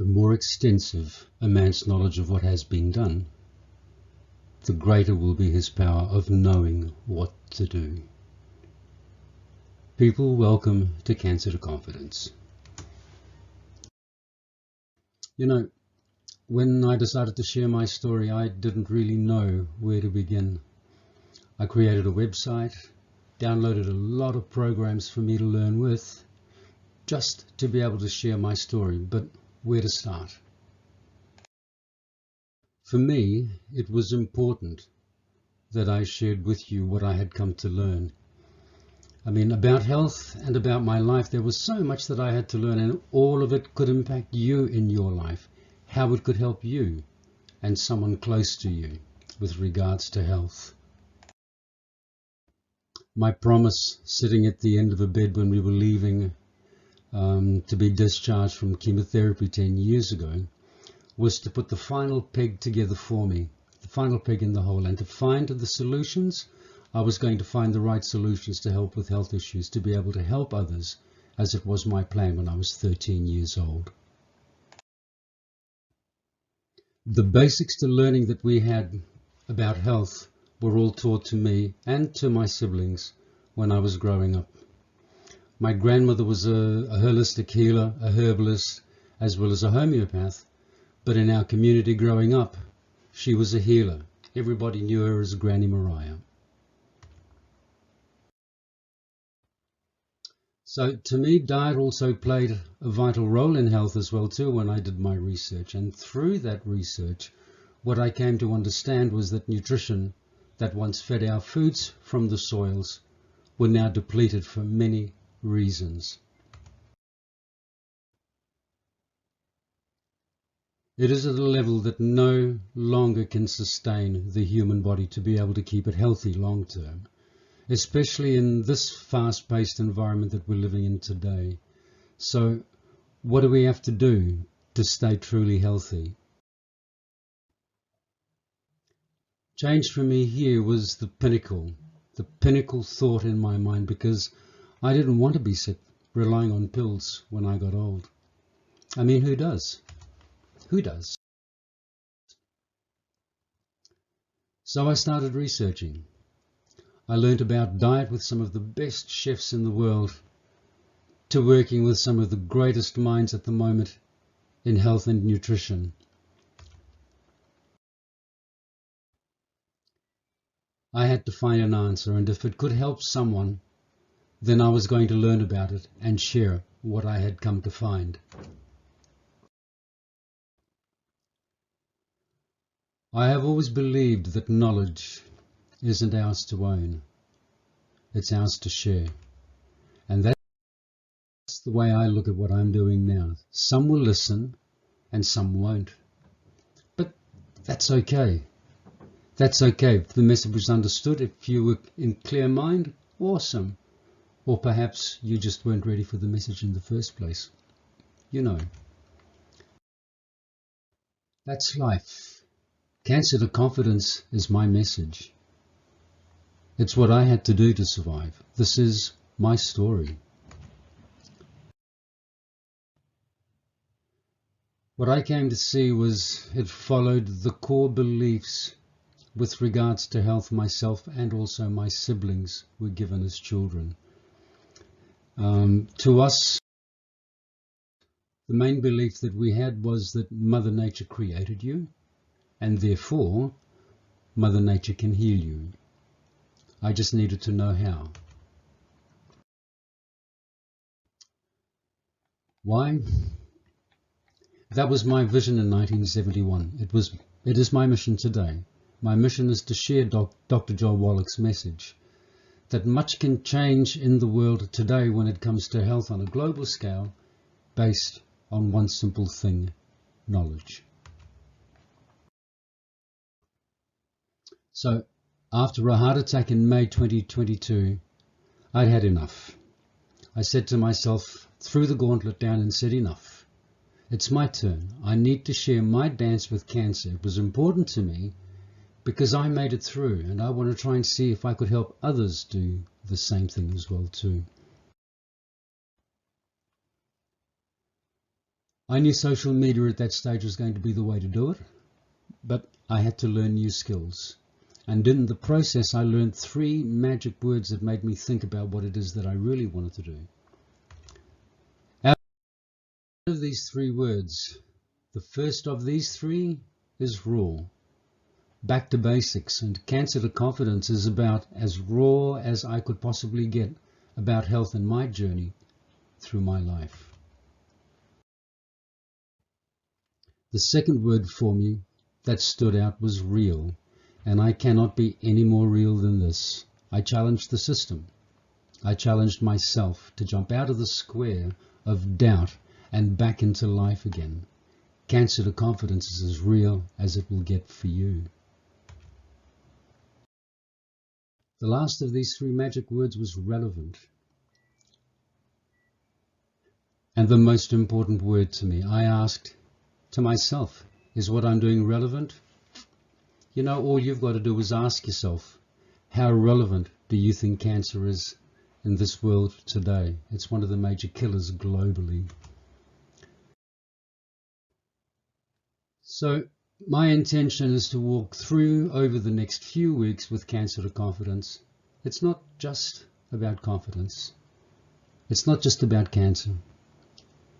more extensive a man's knowledge of what has been done, the greater will be his power of knowing what to do. People, welcome to Cancer to Confidence. You know, when I decided to share my story, I didn't really know where to begin. I created a website, downloaded a lot of programs for me to learn with, just to be able to share my story, but where to start? For me, it was important that I shared with you what I had come to learn. I mean, about health and about my life, there was so much that I had to learn, and all of it could impact you in your life, how it could help you and someone close to you with regards to health. My promise sitting at the end of a bed when we were leaving to be discharged from chemotherapy 10 years ago was to put the final peg together for me, the final peg in the hole, and to find the solutions. I was going to find the right solutions to help with health issues, to be able to help others, as it was my plan when I was 13 years old. The basics to learning that we had about health were all taught to me and to my siblings when I was growing up. My grandmother was a holistic healer, a herbalist, as well as a homeopath, but in our community growing up, she was a healer. Everybody knew her as Granny Mariah. So to me, diet also played a vital role in health as well too when I did my research. And through that research, what I came to understand was that nutrition that once fed our foods from the soils were now depleted for many reasons. It is at a level that no longer can sustain the human body to be able to keep it healthy long term, especially in this fast-paced environment that we're living in today. So what do we have to do to stay truly healthy? Change for me here was the pinnacle thought in my mind, because I didn't want to be sick, relying on pills when I got old. I mean, who does? Who does? So I started researching. I learned about diet with some of the best chefs in the world, to working with some of the greatest minds at the moment in health and nutrition. I had to find an answer, and if it could help someone, then I was going to learn about it and share what I had come to find. I have always believed that knowledge isn't ours to own, it's ours to share. And that's the way I look at what I'm doing now. Some will listen and some won't. But that's okay. That's okay. If the message was understood, if you were in clear mind, awesome. Or perhaps you just weren't ready for the message in the first place. You know. That's life. Cancer to Confidence is my message. It's what I had to do to survive. This is my story. What I came to see was it followed the core beliefs with regards to health myself and also my siblings were given as children. To us, the main belief that we had was that Mother Nature created you, and therefore Mother Nature can heal you. I just needed to know how. Why? That was my vision in 1971. It is my mission today. My mission is to share Dr. John Wallach's message that much can change in the world today when it comes to health on a global scale, based on one simple thing: knowledge. So after a heart attack in May 2022, I'd had enough. I said to myself, threw the gauntlet down and said, enough. It's my turn. I need to share my dance with cancer. It was important to me because I made it through, and I want to try and see if I could help others do the same thing as well too. I knew social media at that stage was going to be the way to do it, but I had to learn new skills. And in the process, I learned 3 magic words that made me think about what it is that I really wanted to do. Out of these 3 words, the first of these 3 is raw. Back to basics, and Cancer to Confidence is about as raw as I could possibly get about health and my journey through my life. The second word for me that stood out was real, and I cannot be any more real than this. I challenged the system. I challenged myself to jump out of the square of doubt and back into life again. Cancer to Confidence is as real as it will get for you. The last of these 3 magic words was relevant. And the most important word to me, I asked to myself, is what I'm doing relevant? You know, all you've got to do is ask yourself, how relevant do you think cancer is in this world today? It's one of the major killers globally. So my intention is to walk through over the next few weeks with Cancer to Confidence. It's not just about confidence. It's not just about cancer.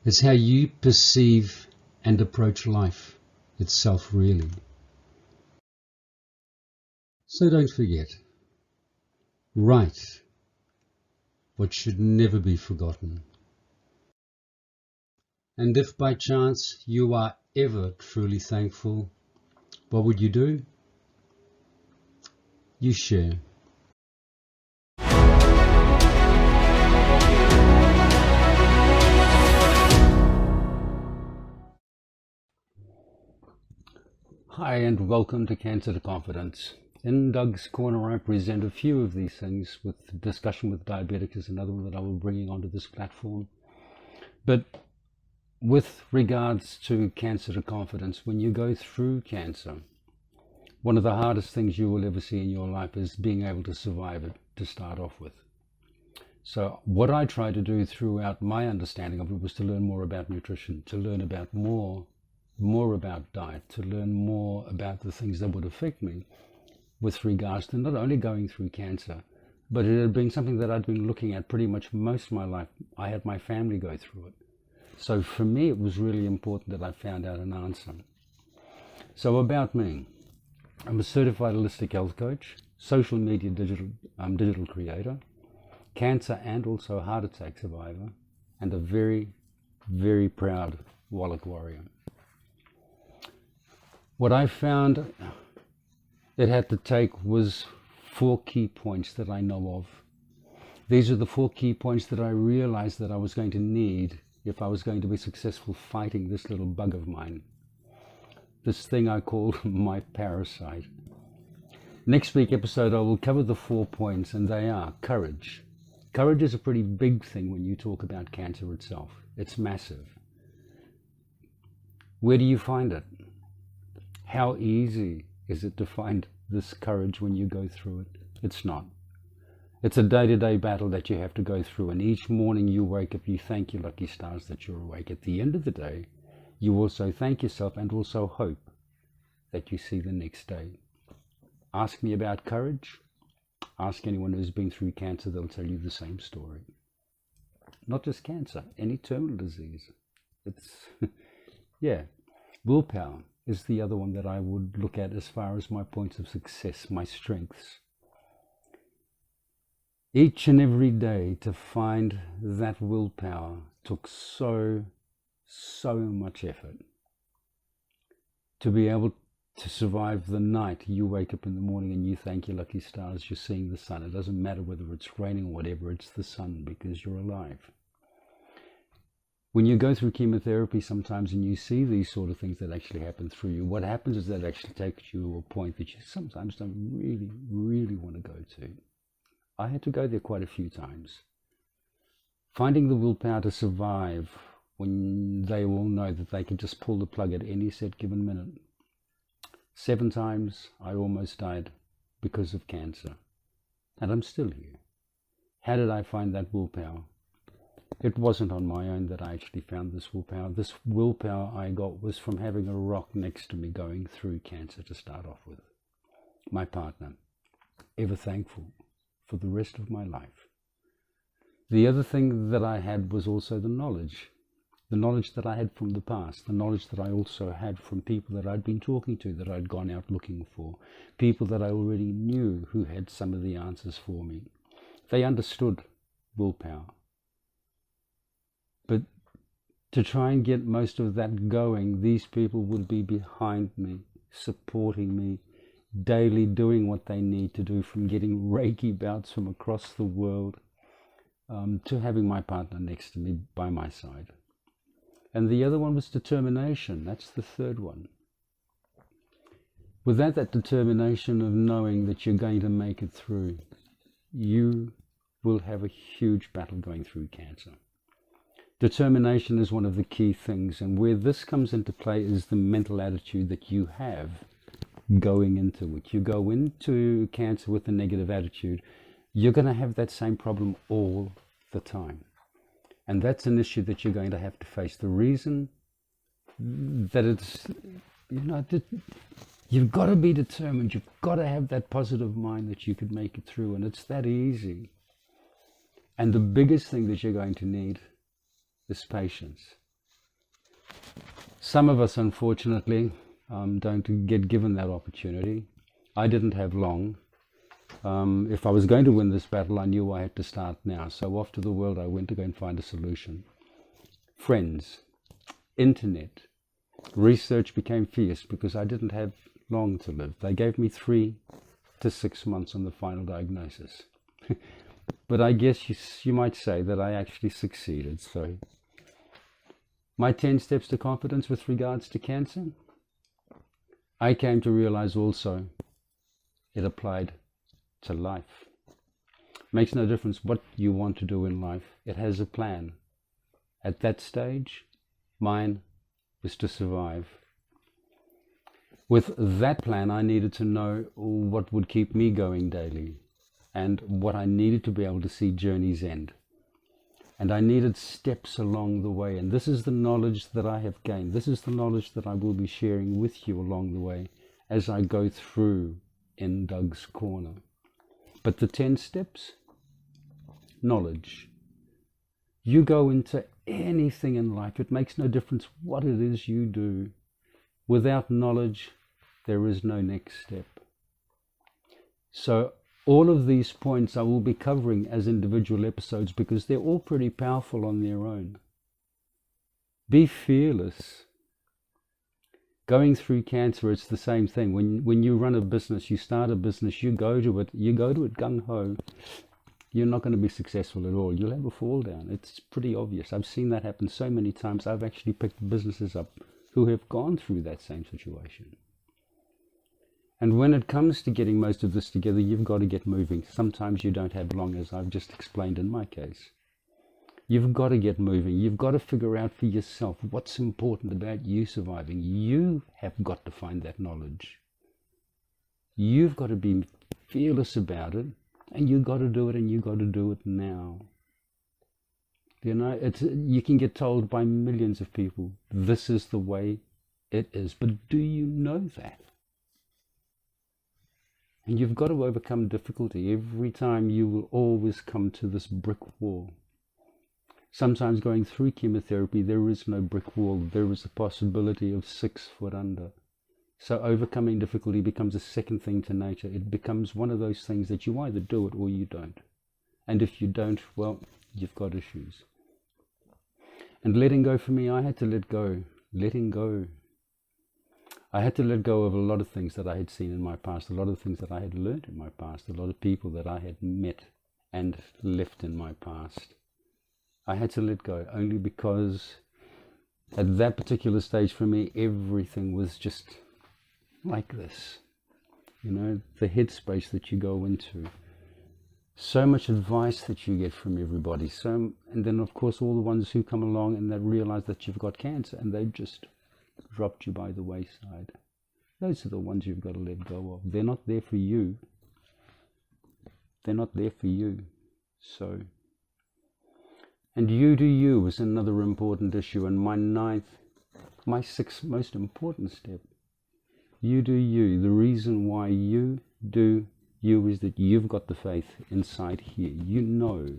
It's how you perceive and approach life itself, really. So don't forget, write what should never be forgotten. And if by chance you are ever truly thankful, what would you do? You share. Hi and welcome to Cancer to Confidence. In Doug's Corner I present a few of these things, with discussion with diabetics is another one that I will be bringing onto this platform. But with regards to Cancer to Confidence, when you go through cancer, one of the hardest things you will ever see in your life is being able to survive it to start off with. So what I tried to do throughout my understanding of it was to learn more about nutrition, to learn about more about diet, to learn more about the things that would affect me with regards to not only going through cancer, but it had been something that I'd been looking at pretty much most of my life. I had my family go through it. So for me, it was really important that I found out an answer. So about me, I'm a certified holistic health coach, social media digital creator, cancer and also heart attack survivor, and a very, very proud Wallach Warrior. What I found it had to take was 4 key points that I know of. These are the 4 key points that I realized that I was going to need if I was going to be successful fighting this little bug of mine, this thing I call my parasite. Next week's episode I will cover the 4 points, and they are courage. Courage is a pretty big thing when you talk about cancer itself. It's massive. Where do you find it? How easy is it to find this courage when you go through it? It's not. It's a day-to-day battle that you have to go through, and each morning you wake up, you thank your lucky stars that you're awake. At the end of the day, you also thank yourself and also hope that you see the next day. Ask me about courage. Ask anyone who's been through cancer, they'll tell you the same story. Not just cancer, any terminal disease. It's, yeah, willpower is the other one that I would look at as far as my points of success, my strengths. Each and every day to find that willpower took so much effort. To be able to survive the night, you wake up in the morning and you thank your lucky stars you're seeing the sun. It doesn't matter whether it's raining or whatever, it's the sun because you're alive. When you go through chemotherapy sometimes and you see these sort of things that actually happen through you, what happens is that actually takes you to a point that you sometimes don't really want to go to. I had to go there quite a few times. Finding the willpower to survive when they all know that they can just pull the plug at any set given minute. 7 times I almost died because of cancer. And I'm still here. How did I find that willpower? It wasn't on my own that I actually found this willpower. This willpower I got was from having a rock next to me going through cancer to start off with. My partner, ever thankful for the rest of my life. The other thing that I had was also the knowledge that I had from the past, the knowledge that I also had from people that I'd been talking to, that I'd gone out looking for, people that I already knew who had some of the answers for me. They understood willpower. But to try and get most of that going, these people would be behind me, supporting me, daily doing what they need to do, from getting Reiki bouts from across the world to having my partner next to me by my side. And the other one was determination. That's the third one. Without that determination of knowing that you're going to make it through, you will have a huge battle going through cancer. Determination is one of the key things, and where this comes into play is the mental attitude that you have going into it. You go into cancer with a negative attitude, you're going to have that same problem all the time. And that's an issue that you're going to have to face. The reason that it's, you've got to be determined. You've got to have that positive mind that you could make it through. And it's that easy. And the biggest thing that you're going to need is patience. Some of us, unfortunately, don't get given that opportunity. I didn't have long. If I was going to win this battle, I knew I had to start now. So off to the world I went to go and find a solution. Friends, internet, research became fierce because I didn't have long to live. They gave me 3 to 6 months on the final diagnosis. But I guess you might say that I actually succeeded. So my 10 steps to confidence with regards to cancer, I came to realize also it applied to life. Makes no difference what you want to do in life. It has a plan. At that stage, mine was to survive. With that plan, I needed to know what would keep me going daily and what I needed to be able to see journey's end. And I needed steps along the way. And this is the knowledge that I have gained. This is the knowledge that I will be sharing with you along the way as I go through in Doug's Corner. But the 10 steps, knowledge. You go into anything in life, it makes no difference what it is you do. Without knowledge, there is no next step. So all of these points I will be covering as individual episodes because they're all pretty powerful on their own. Be fearless. Going through cancer, it's the same thing. When you run a business, you start a business, you go to it gung-ho, you're not going to be successful at all. You'll have a fall down. It's pretty obvious. I've seen that happen so many times. I've actually picked businesses up who have gone through that same situation. And when it comes to getting most of this together, you've got to get moving. Sometimes you don't have long, as I've just explained in my case. You've got to get moving. You've got to figure out for yourself what's important about you surviving. You have got to find that knowledge. You've got to be fearless about it, and you've got to do it, and you've got to do it now. You can get told by millions of people, this is the way it is. But do you know that? And you've got to overcome difficulty. Every time you will always come to this brick wall. Sometimes going through chemotherapy, there is no brick wall. There is a possibility of 6 foot under. So overcoming difficulty becomes a second thing to nature. It becomes one of those things that you either do it or you don't. And if you don't, well, you've got issues. And letting go for me, I had to let go. Letting go. I had to let go of a lot of things that I had seen in my past, a lot of things that I had learned in my past, a lot of people that I had met and left in my past. I had to let go only because at that particular stage for me, everything was just like this. The headspace that you go into. So much advice that you get from everybody. And then, of course, all the ones who come along and they realize that you've got cancer and they've just dropped you by the wayside. Those are the ones you've got to let go of. They're not there for you. They're not there for you. So, And you do you is another important issue. And my sixth most important step. You do you. The reason why you do you is that you've got the faith inside here. You know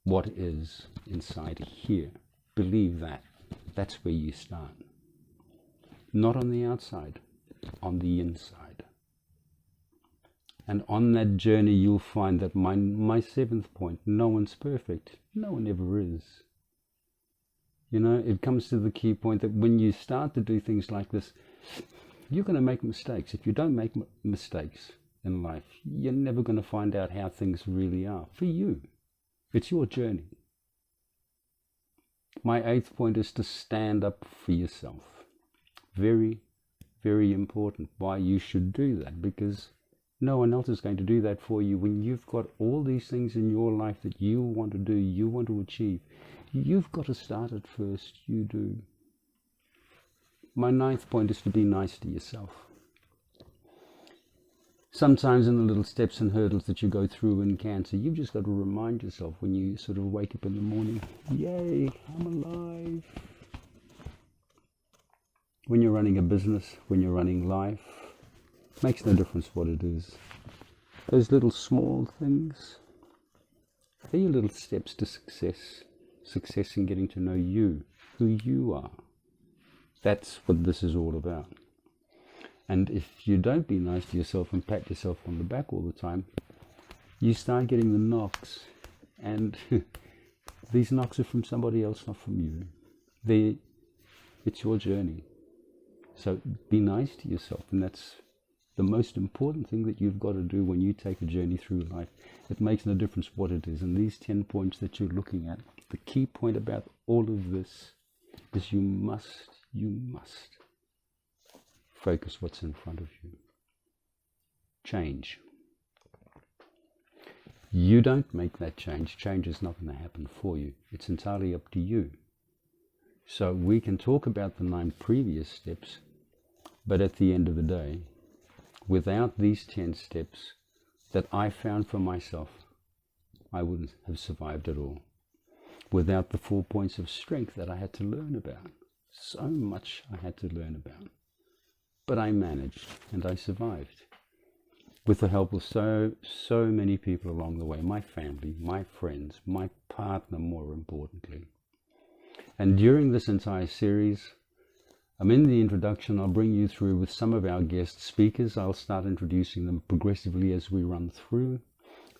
what is inside here. Believe that. That's where you start. Not on the outside, on the inside. And on that journey you'll find that my seventh point, no one's perfect. No one ever is. You know, it comes to the key point that when you start to do things like this, you're going to make mistakes. If you don't make mistakes in life, you're never going to find out how things really are for you. It's your journey. My eighth point is to stand up for yourself. Very, very important why you should do that, because no one else is going to do that for you. When you've got all these things in your life that you want to do, you want to achieve, you've got to start it first. You do. My ninth point is to be nice to yourself. Sometimes in the little steps and hurdles that you go through in cancer, you've just got to remind yourself when you sort of wake up in the morning, yay, I'm alive. When you're running a business, when you're running life, makes no difference what it is. Those little small things, they're your little steps to success. Success in getting to know you, who you are. That's what this is all about. And if you don't be nice to yourself and pat yourself on the back all the time, you start getting the knocks. And these knocks are from somebody else, not from you. It's your journey. So be nice to yourself. And that's the most important thing that you've got to do when you take a journey through life. It makes no difference what it is. And these 10 points that you're looking at, the key point about all of this is you must focus what's in front of you. Change. You don't make that change. Change is not going to happen for you. It's entirely up to you. So we can talk about the 9 previous steps, but at the end of the day, without these 10 steps that I found for myself, I wouldn't have survived at all. Without the 4 points of strength that I had to learn about. So much I had to learn about. But I managed and I survived. With the help of so many people along the way. My family, my friends, my partner more importantly. And during this entire series, in the introduction, I'll bring you through with some of our guest speakers. I'll start introducing them progressively as we run through.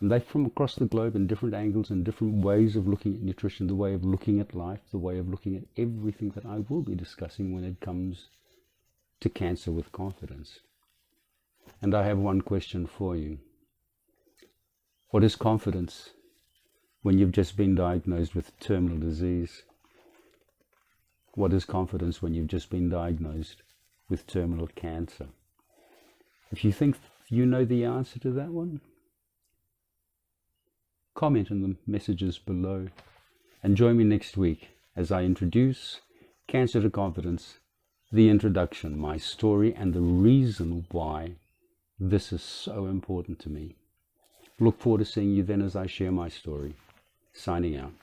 And they're from across the globe in different angles and different ways of looking at nutrition, the way of looking at life, the way of looking at everything that I will be discussing when it comes to Cancer with Confidence. And I have one question for you. What is confidence when you've just been diagnosed with terminal disease? What is confidence when you've just been diagnosed with terminal cancer? If you think you know the answer to that one, comment in the messages below and join me next week as I introduce Cancer to Confidence, the introduction, my story, and the reason why this is so important to me. Look forward to seeing you then as I share my story. Signing out.